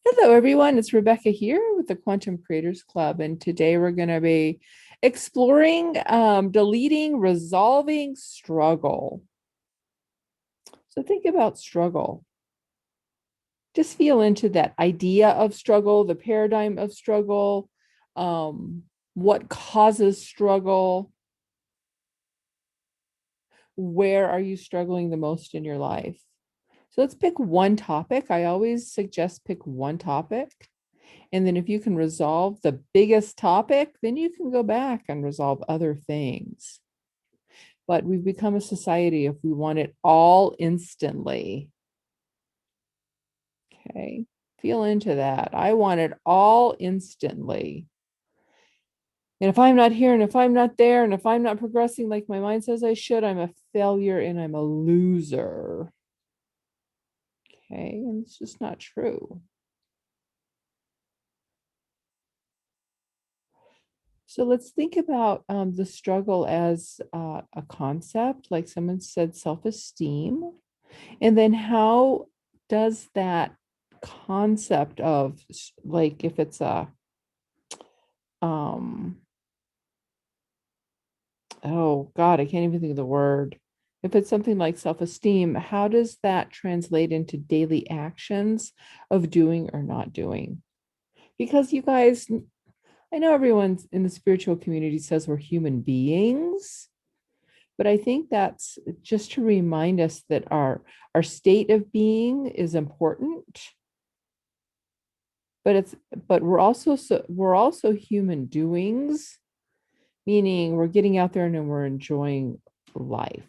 Hello, everyone. It's Rebecca here with the Quantum Creators Club, and today we're going to be exploring deleting, resolving struggle. So think about struggle. Just feel into that idea of struggle, the paradigm of struggle, um, what causes struggle, where are you struggling the most in your life? So let's pick one topic. I always suggest pick one topic. And then if you can resolve the biggest topic, then you can go back and resolve other things. But we've become a society if we want it all instantly. Okay. Feel into that. I want it all instantly. And if I'm not here and if I'm not there and if I'm not progressing like my mind says I should, I'm a failure and I'm a loser. Okay. And it's just not true. So let's think about the struggle as a concept, like someone said, self-esteem. And then how does that concept of like if it's a um oh God, I can't even think of the word. If it's something like self-esteem, how does that translate into daily actions of doing or not doing? Because you guys, I know everyone in the spiritual community says we're human beings, but I think that's just to remind us that our state of being is important, but it's but we're also human doings, meaning we're getting out there and we're enjoying life.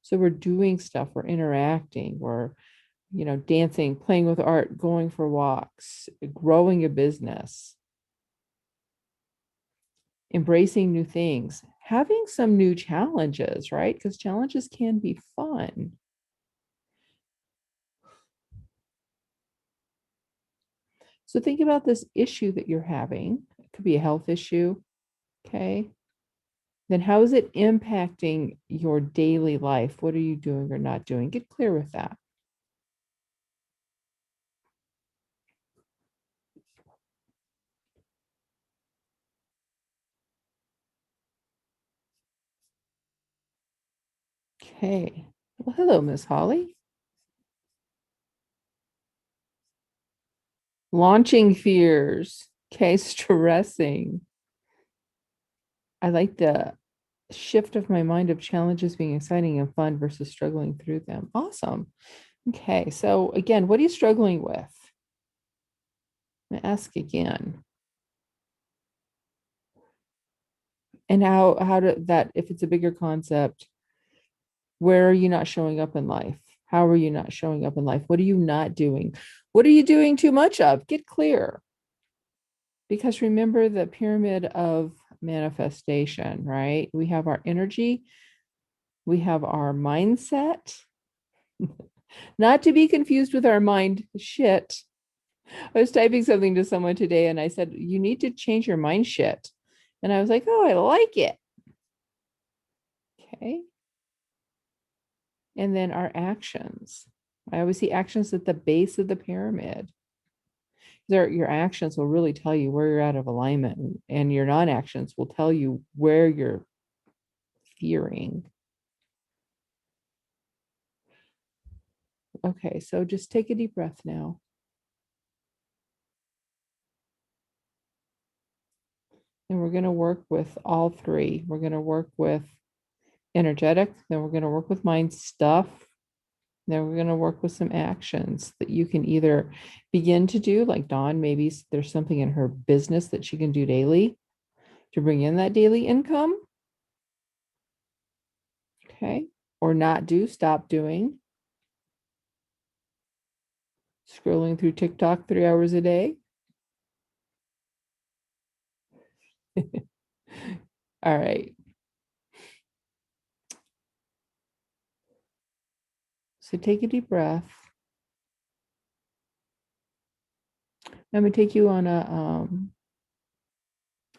So we're doing stuff, we're interacting, we're dancing, playing with art, going for walks, growing a business, embracing new things, having some new challenges, right? Because challenges can be fun. So think about this issue that you're having. It could be a health issue. Okay. Then how is it impacting your daily life? What are you doing or not doing? Get clear with that. Okay. Well, hello, Miss Holly. Launching fears. Okay. Stressing. I like the shift of my mind of challenges being exciting and fun versus struggling through them. Awesome. Okay. So, again, what are you struggling with? I'm going to ask again. And how do that, if it's a bigger concept, where are you not showing up in life? How are you not showing up in life? What are you not doing? What are you doing too much of? Get clear. Because remember the pyramid of manifestation, right? We have our energy, we have our mindset, not to be confused with our mind shit. I was typing something to someone today and I said, you need to change your mind shit. And I was like, oh, I like it. Okay. And then our actions. I always see actions at the base of the pyramid. Your actions will really tell you where you're out of alignment, and your non-actions will tell you where you're fearing. Okay, so just take a deep breath now. And we're going to work with all three. We're going to work with energetic, then we're going to work with mind stuff. Then we're going to work with some actions that you can either begin to do, like Dawn, maybe there's something in her business that she can do daily to bring in that daily income. Okay. Or not do, stop doing. Scrolling through TikTok 3 hours a day. All right. So take a deep breath. I'm going to take you on a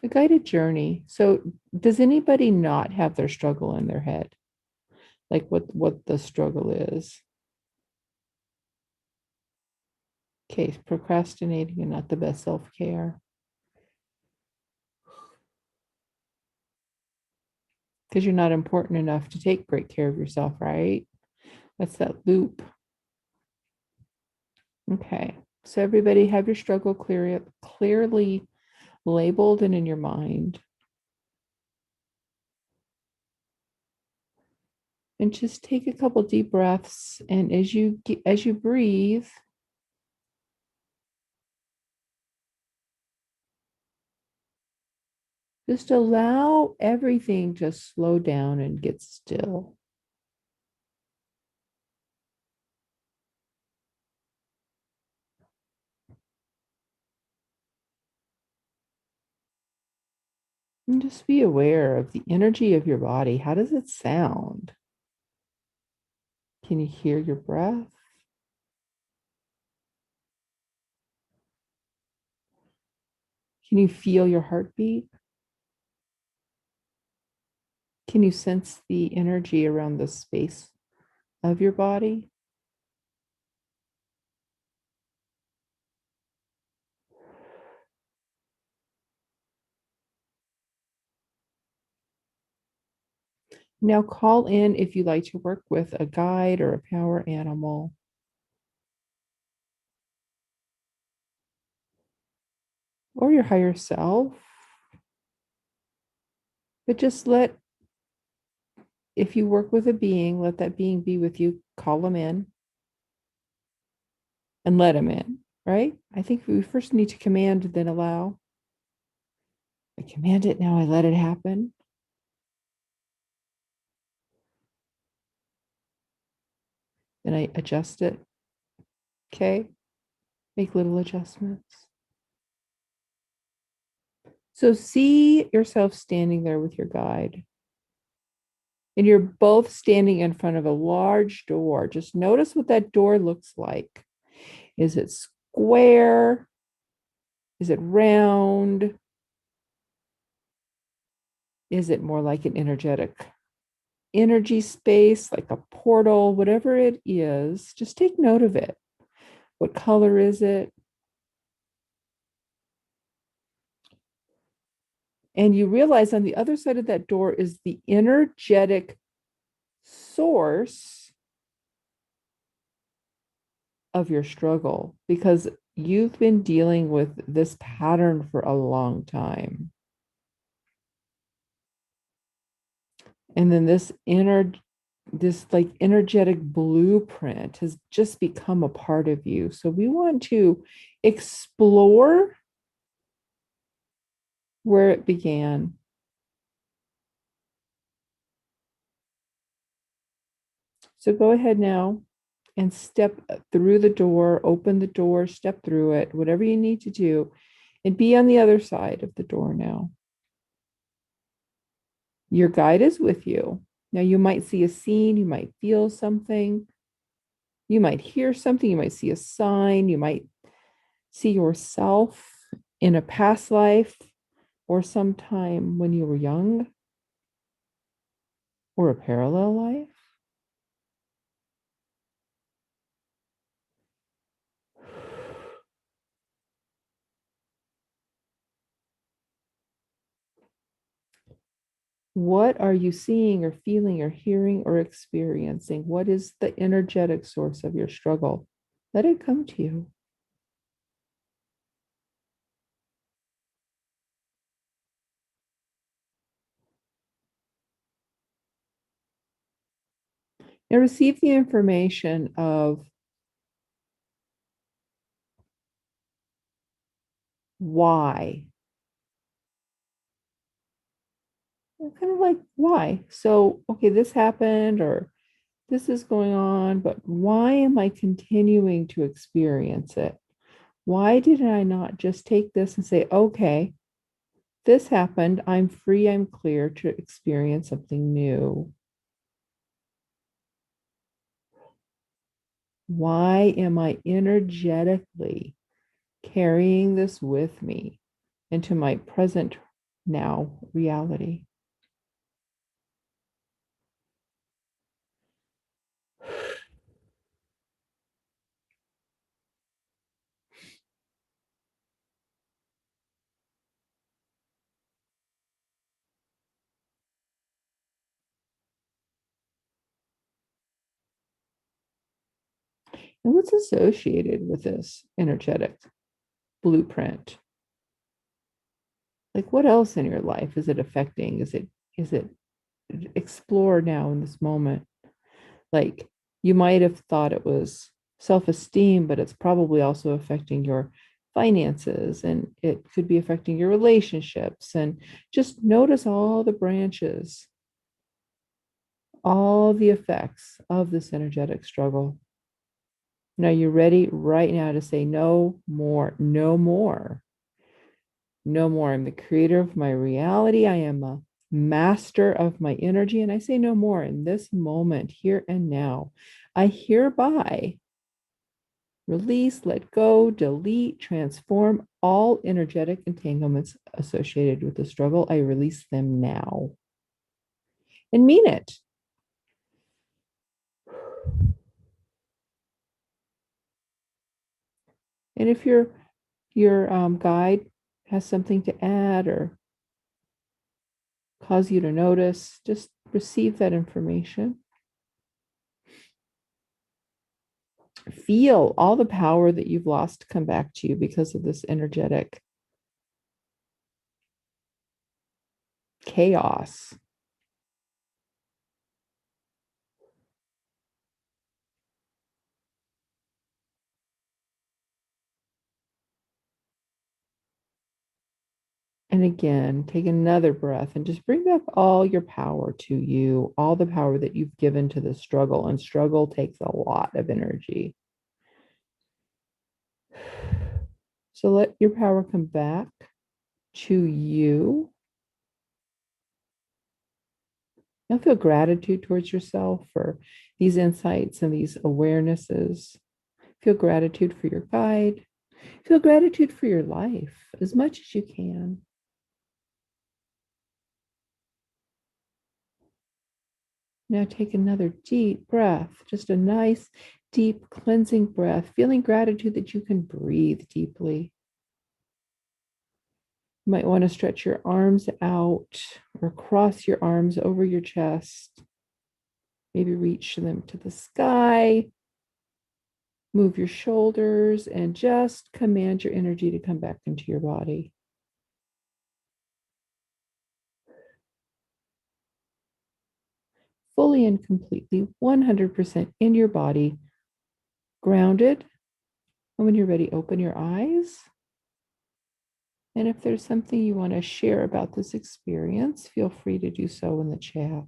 guided journey. So does anybody not have their struggle in their head? Like what the struggle is? Okay, procrastinating and not the best self-care. Because you're not important enough to take great care of yourself, right? That's that loop. Okay. So everybody have your struggle clearly labeled and in your mind. And just take a couple deep breaths. And as you breathe, just allow everything to slow down and get still. And just be aware of the energy of your body. How does it sound? Can you hear your breath? Can you feel your heartbeat? Can you sense the energy around the space of your body? Now call in if you like to work with a guide or a power animal. Or your higher self. But just if you work with a being, let that being be with you, call them in and let them in, right? I think we first need to command, then allow. I command it, now I let it happen. Then I adjust it. Okay. Make little adjustments. So see yourself standing there with your guide. And you're both standing in front of a large door. Just notice what that door looks like. Is it square? Is it round? Is it more like an energy space, like a portal, whatever it is? Just take note of it. What color is it? And you realize on the other side of that door is the energetic source of your struggle, because you've been dealing with this pattern for a long time. And then this like energetic blueprint has just become a part of you. So we want to explore where it began. So go ahead now and step through the door, open the door, step through it, whatever you need to do, and be on the other side of the door now. Your guide is with you. Now, you might see a scene, you might feel something, you might hear something, you might see a sign, you might see yourself in a past life or sometime when you were young or a parallel life. What are you seeing or feeling or hearing or experiencing? What is the energetic source of your struggle? Let it come to you. And receive the information of why. Kind of like why. So, okay, this happened or this is going on, but why am I continuing to experience it? Why did I not just take this and say, okay, this happened. I'm free. I'm clear to experience something new. Why am I energetically carrying this with me into my present now reality? And what's associated with this energetic blueprint? Like what else in your life is it affecting? Is it explore now in this moment? Like you might have thought it was self-esteem, but it's probably also affecting your finances and it could be affecting your relationships. And just notice all the branches, all the effects of this energetic struggle. Now you're ready right now to say no more, no more, no more. I'm the creator of my reality. I am a master of my energy. And I say no more in this moment, here and now. I hereby release, let go, delete, transform all energetic entanglements associated with the struggle. I release them now and mean it. And if your guide has something to add or cause you to notice, just receive that information. Feel all the power that you've lost come back to you because of this energetic chaos. And again, take another breath and just bring back all your power to you, all the power that you've given to the struggle. And struggle takes a lot of energy. So let your power come back to you. Now feel gratitude towards yourself for these insights and these awarenesses. Feel gratitude for your guide. Feel gratitude for your life as much as you can. Now take another deep breath, just a nice, deep, cleansing breath, feeling gratitude that you can breathe deeply. You might want to stretch your arms out or cross your arms over your chest. Maybe reach them to the sky. Move your shoulders and just command your energy to come back into your body. Fully and completely, 100% in your body, grounded. And when you're ready, open your eyes. And if there's something you want to share about this experience, feel free to do so in the chat.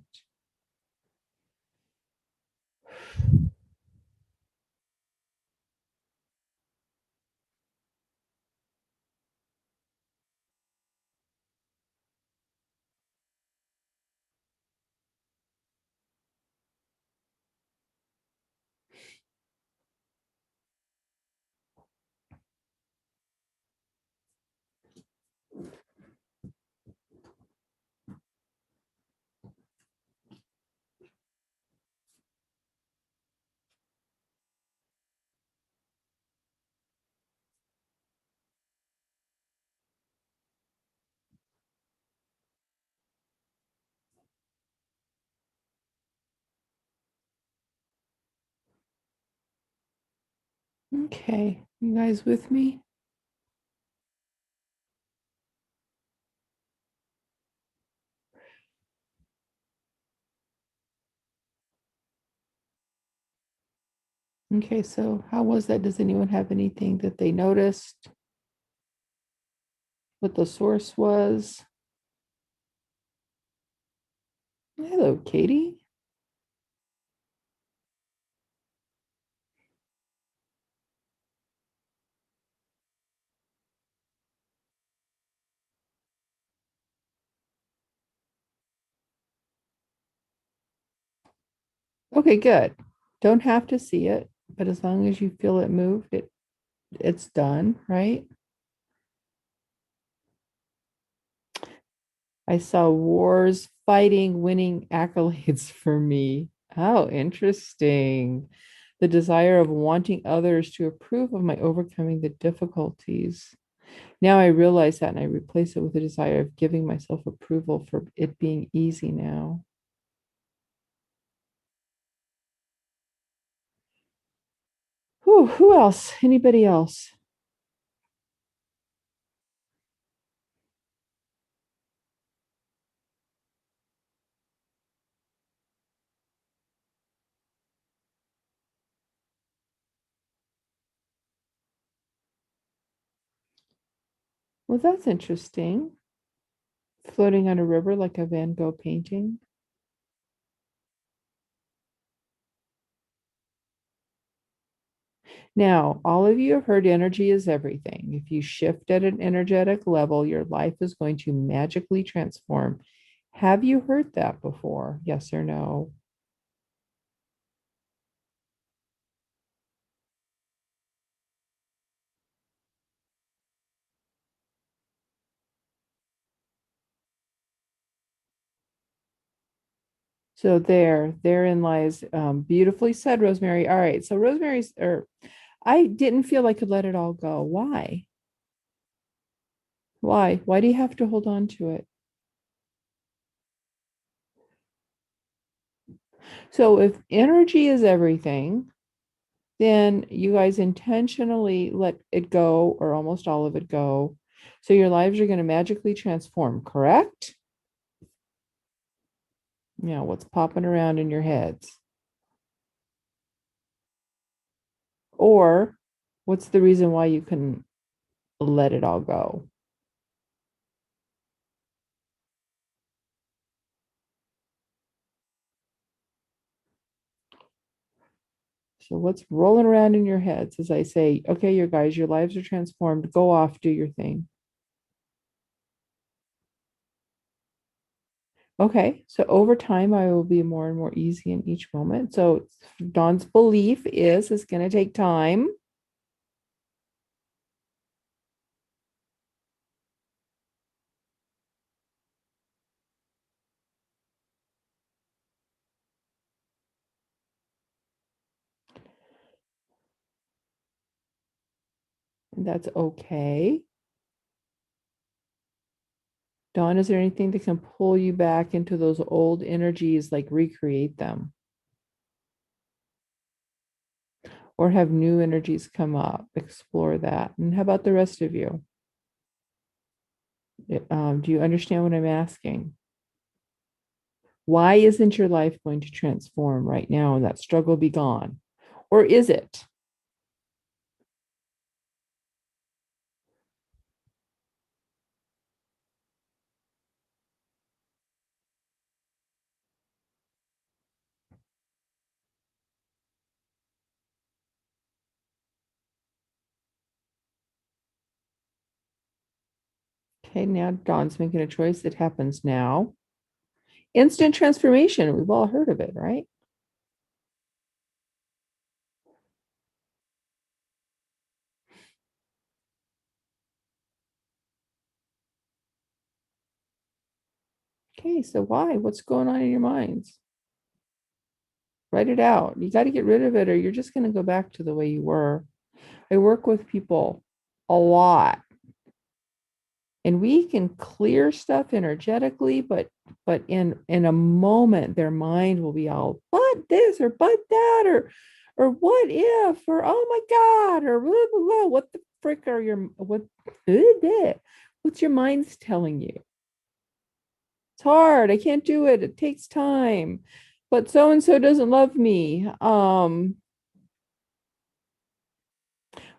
Okay, you guys with me? Okay, so how was that? Does anyone have anything that they noticed? What the source was? Hello, Katie. Okay, good. Don't have to see it, but as long as you feel it moved, it's done, right? I saw wars, fighting, winning accolades for me. Oh, interesting. The desire of wanting others to approve of my overcoming the difficulties. Now I realize that and I replace it with the desire of giving myself approval for it being easy now. Who else? Anybody else? Well, that's interesting. Floating on a river like a Van Gogh painting. Now, all of you have heard energy is everything. If you shift at an energetic level, your life is going to magically transform. Have you heard that before? Yes or no? So therein lies beautifully said, Rosemary. All right. So Rosemary's, or I didn't feel I could let it all go. Why? Why? Why do you have to hold on to it? So if energy is everything, then you guys intentionally let it go or almost all of it go. So your lives are going to magically transform, correct? Yeah, what's popping around in your heads? Or what's the reason why you can let it all go? So what's rolling around in your heads as I say, okay, you guys, your lives are transformed. Go off, do your thing. Okay, so over time, I will be more and more easy in each moment. So Dawn's belief is it's going to take time. And that's okay. Dawn, is there anything that can pull you back into those old energies, like recreate them, or have new energies come up? Explore that. And how about the rest of you? Do you understand what I'm asking? Why isn't your life going to transform right now and that struggle be gone? Or is it? Okay, now Dawn's making a choice. It happens now. Instant transformation. We've all heard of it, right? Okay, so why? What's going on in your minds? Write it out. You got to get rid of it, or you're just going to go back to the way you were. I work with people a lot, and we can clear stuff energetically, but in a moment, their mind will be all, but this or but that, or what if, or oh my God, or blah, blah, blah. What the frick are your what's your mind's telling you? It's hard. I can't do it. It takes time. But so and so doesn't love me.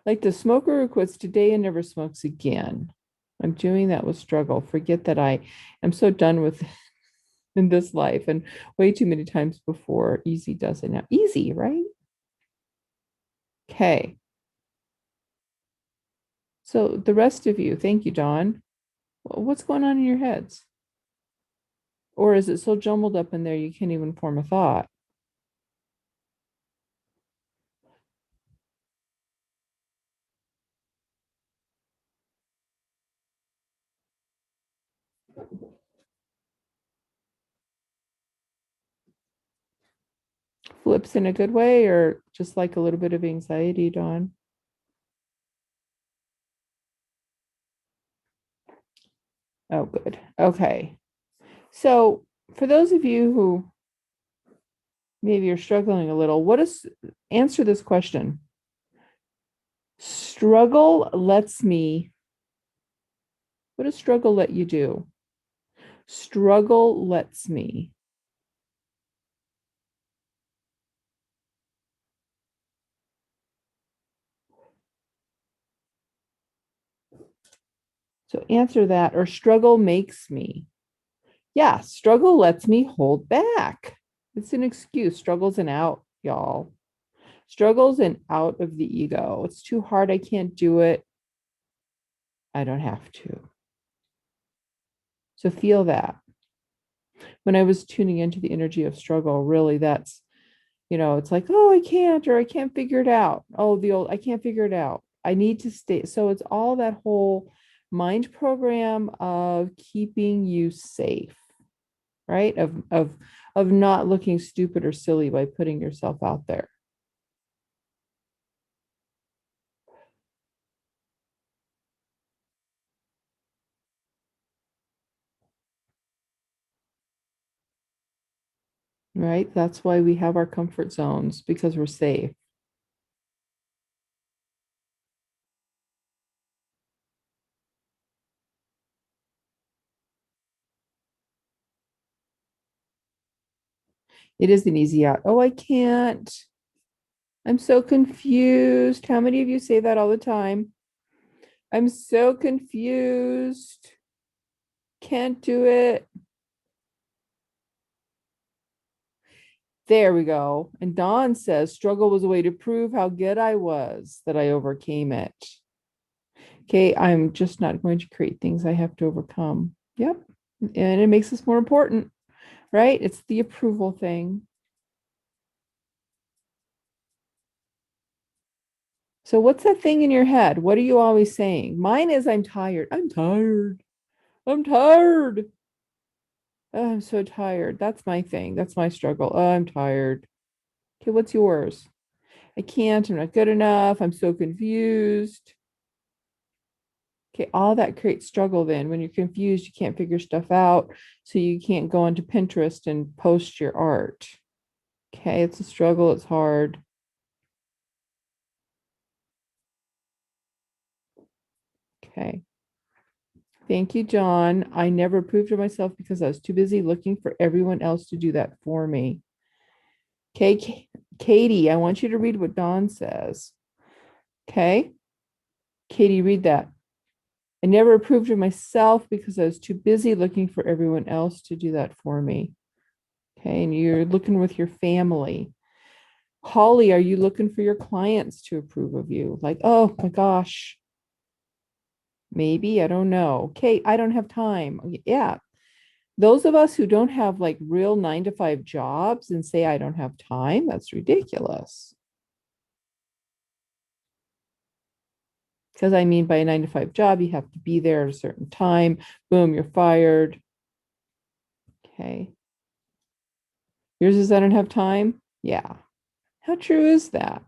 Like the smoker who quits today and never smokes again. I'm doing that with struggle. Forget that I am so done with in this life and way too many times before. Easy does it now. Easy, right? Okay. So the rest of you, thank you, Dawn. What's going on in your heads? Or is it so jumbled up in there you can't even form a thought? Flips in a good way or just like a little bit of anxiety, Dawn? Oh, good. Okay. So for those of you who maybe you're struggling a little, what is answer this question? Struggle lets me, what does struggle let you do? Struggle lets me. So answer that, or struggle makes me. Yeah, struggle lets me hold back. It's an excuse. Struggle's an out, y'all. Struggle's an out of the ego. It's too hard. I can't do it. I don't have to. So feel that. When I was tuning into the energy of struggle, really that's, it's like, oh, I can't, or I can't figure it out. Oh, the old, I can't figure it out. I need to stay. So it's all that whole mind program of keeping you safe, right? Of not looking stupid or silly by putting yourself out there. Right? That's why we have our comfort zones because we're safe. It is an easy out. Oh, I can't. I'm so confused. How many of you say that all the time? I'm so confused. Can't do it. There we go. And Dawn says struggle was a way to prove how good I was, that I overcame it. Okay, I'm just not going to create things I have to overcome. Yep. And it makes us more important, right? It's the approval thing. So what's that thing in your head? What are you always saying? Mine is I'm tired. I'm tired. I'm tired. Oh, I'm so tired. That's my thing. That's my struggle. Oh, I'm tired. Okay, what's yours? I can't. I'm not good enough. I'm so confused. Okay, all that creates struggle then. When you're confused, you can't figure stuff out. So you can't go onto Pinterest and post your art. Okay, it's a struggle. It's hard. Okay. Thank you, John. I never proved to myself because I was too busy looking for everyone else to do that for me. Okay, Katie, I want you to read what Dawn says. Okay, Katie, read that. I never approved of myself because I was too busy looking for everyone else to do that for me. Okay, and you're looking with your family. Holly, are you looking for your clients to approve of you? Like, oh my gosh, maybe, I don't know. Kate, I don't have time. Yeah. Those of us who don't have like real 9 to 5 jobs and say, I don't have time, that's ridiculous. Because I mean, by a 9 to 5 job, you have to be there at a certain time. Boom, you're fired. Okay. Yours is I don't have time. Yeah. How true is that?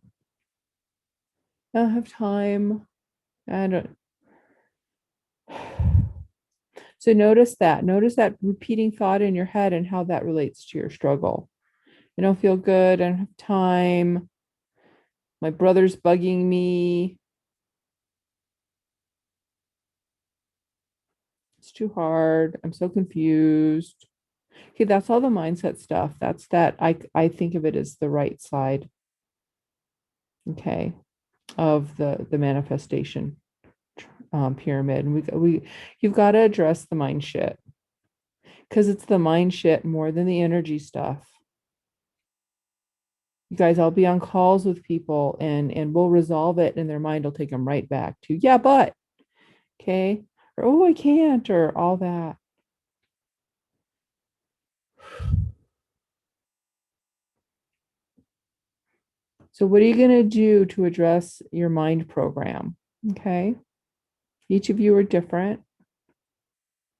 I don't have time. I don't. So notice that repeating thought in your head and how that relates to your struggle. I don't feel good. I don't have time. My brother's bugging me. It's too hard. I'm so confused. Okay, that's all the mindset stuff. That's that. I think of it as the right side, okay, of the manifestation pyramid. And we you've got to address the mind shit because it's the mind shit more than the energy stuff. You guys, I'll be on calls with people and we'll resolve it and their mind will take them right back to, yeah, but okay, or oh, I can't, or all that. So what are you going to do to address your mind program? Okay. Each of you are different.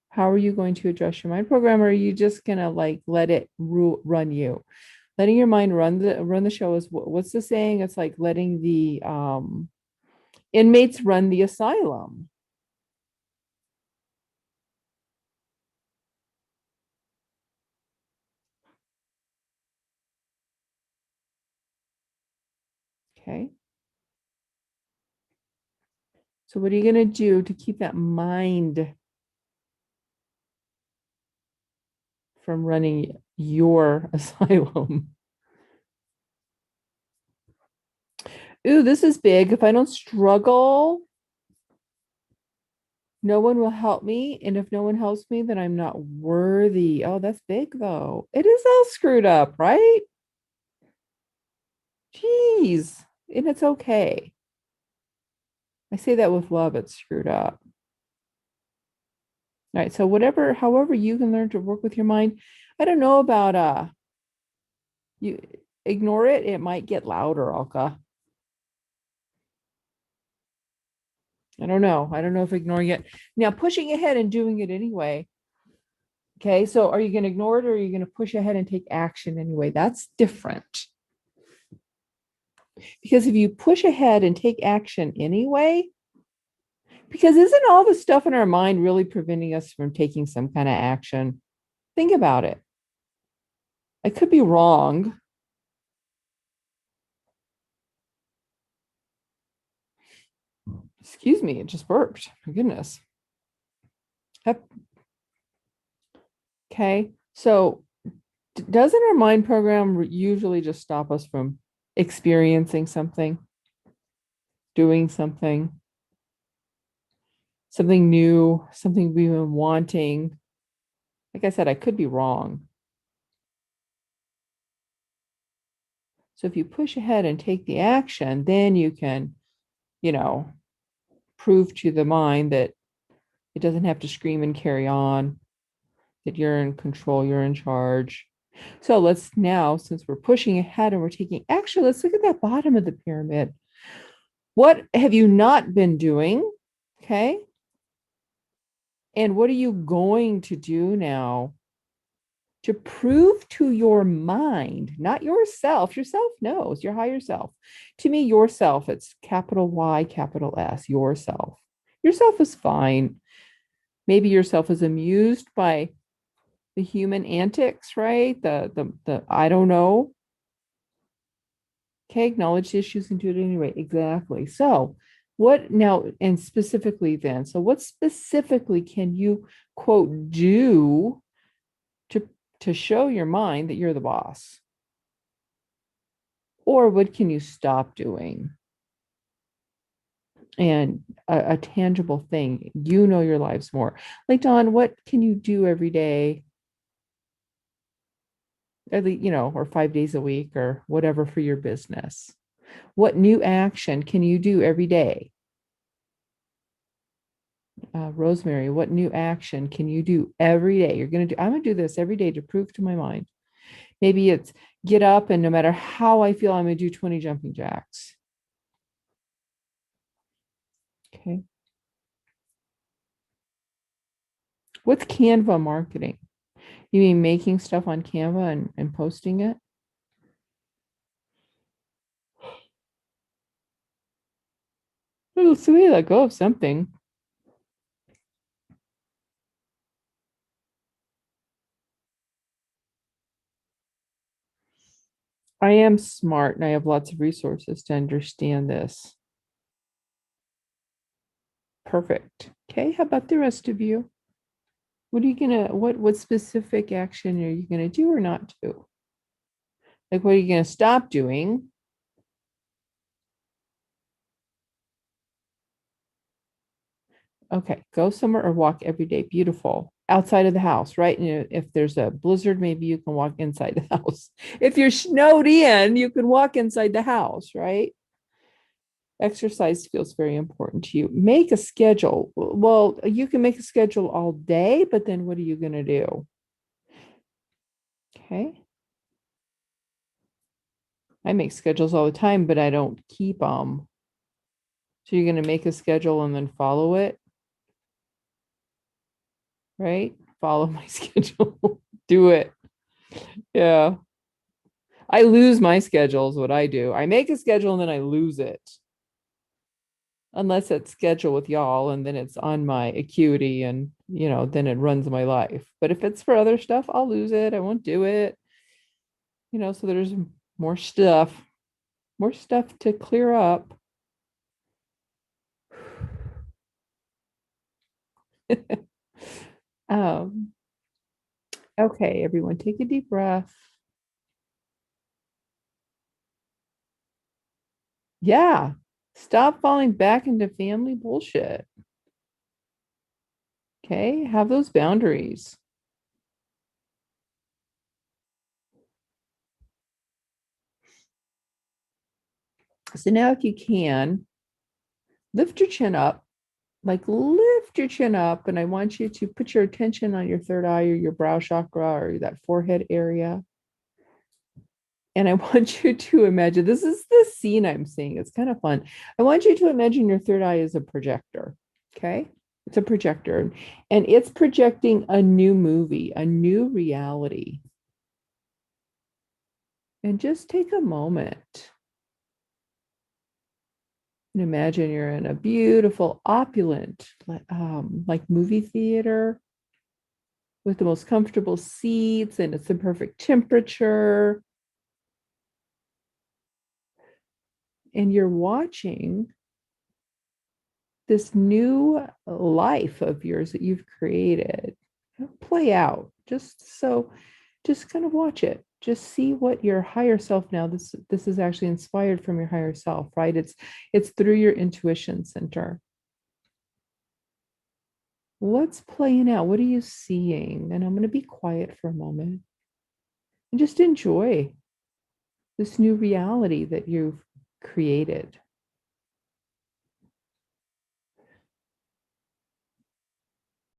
How are you going to address your mind program? Or are you just going to like let it run you? Letting your mind run the show is what's the saying? It's like letting the inmates run the asylum. Okay. So what are you going to do to keep that mind from running your asylum? Ooh, this is big. If I don't struggle, no one will help me. And if no one helps me, then I'm not worthy. Oh, that's big though. It is all screwed up, right? Jeez. And it's okay. I say that with love, it's screwed up. All right. So however you can learn to work with your mind. I don't know about you ignore it, it might get louder, Alka. I don't know. I don't know if ignoring it. Now pushing ahead and doing it anyway. Okay. So are you going to ignore it or are you going to push ahead and take action anyway? That's different. Because if you push ahead and take action anyway, because isn't all the stuff in our mind really preventing us from taking some kind of action? Think about it. I could be wrong. Excuse me, it just burped. My goodness. Yep. Okay. So doesn't our mind program usually just stop us from experiencing something, doing something new, something we've been wanting? Like I said, I could be wrong. So if you push ahead and take the action, then you can, you know, prove to the mind that it doesn't have to scream and carry on, that you're in control, you're in charge. So let's now, since we're pushing ahead and we're taking action, let's look at that bottom of the pyramid. What have you not been doing? Okay. And what are you going to do now to prove to your mind, not yourself knows, your higher self. To me, yourself, it's capital Y, capital S, yourself. Yourself is fine. Maybe yourself is amused by the human antics, right? The I don't know. Okay, acknowledge the issues and do it anyway. Exactly. So what now, and specifically then, so what specifically can you quote do to show your mind that you're the boss? Or what can you stop doing? And a tangible thing, you know your lives more. Like Dawn, what can you do every day? At least, or 5 days a week or whatever for your business. What new action can you do every day? Rosemary, what new action can you do every day? I'm going to do this every day to prove to my mind. Maybe it's get up and no matter how I feel, I'm going to do 20 jumping jacks. Okay. What's Canva marketing? You mean making stuff on Canva and posting it? Oh, so we let go of something. I am smart and I have lots of resources to understand this. Perfect. Okay, how about the rest of you? What specific action are you gonna do or not do? Like what are you gonna stop doing? Okay, go somewhere or walk every day. Beautiful. Outside of the house, right? If there's a blizzard, maybe you can walk inside the house. If you're snowed in, you can walk inside the house, right? Exercise feels very important to you. Make a schedule. Well, you can make a schedule all day, but then what are you going to do? Okay. I make schedules all the time, but I don't keep them. So you're going to make a schedule and then follow it, right? Follow my schedule. Do it. Yeah. I lose my schedule is what I do. I make a schedule and then I lose it. Unless it's scheduled with y'all and then it's on my acuity and then it runs my life. But if it's for other stuff, I'll lose it. I won't do it. So there's more stuff to clear up. Um, okay, everyone, take a deep breath. Yeah, stop falling back into family bullshit. Okay, have those boundaries. So now, if you can, lift your chin up, like lift your chin up, and I want you to put your attention on your third eye or your brow chakra or that forehead area. And I want you to imagine this is the scene I'm seeing. It's kind of fun. I want you to imagine your third eye is a projector. Okay. It's a projector and it's projecting a new movie, a new reality. And just take a moment and imagine you're in a beautiful, opulent, like movie theater with the most comfortable seats and it's the perfect temperature. And you're watching this new life of yours that you've created play out. Just kind of watch it. Just see what your higher self now. This is actually inspired from your higher self, right? It's through your intuition center. What's playing out? What are you seeing? And I'm going to be quiet for a moment and just enjoy this new reality that you've created.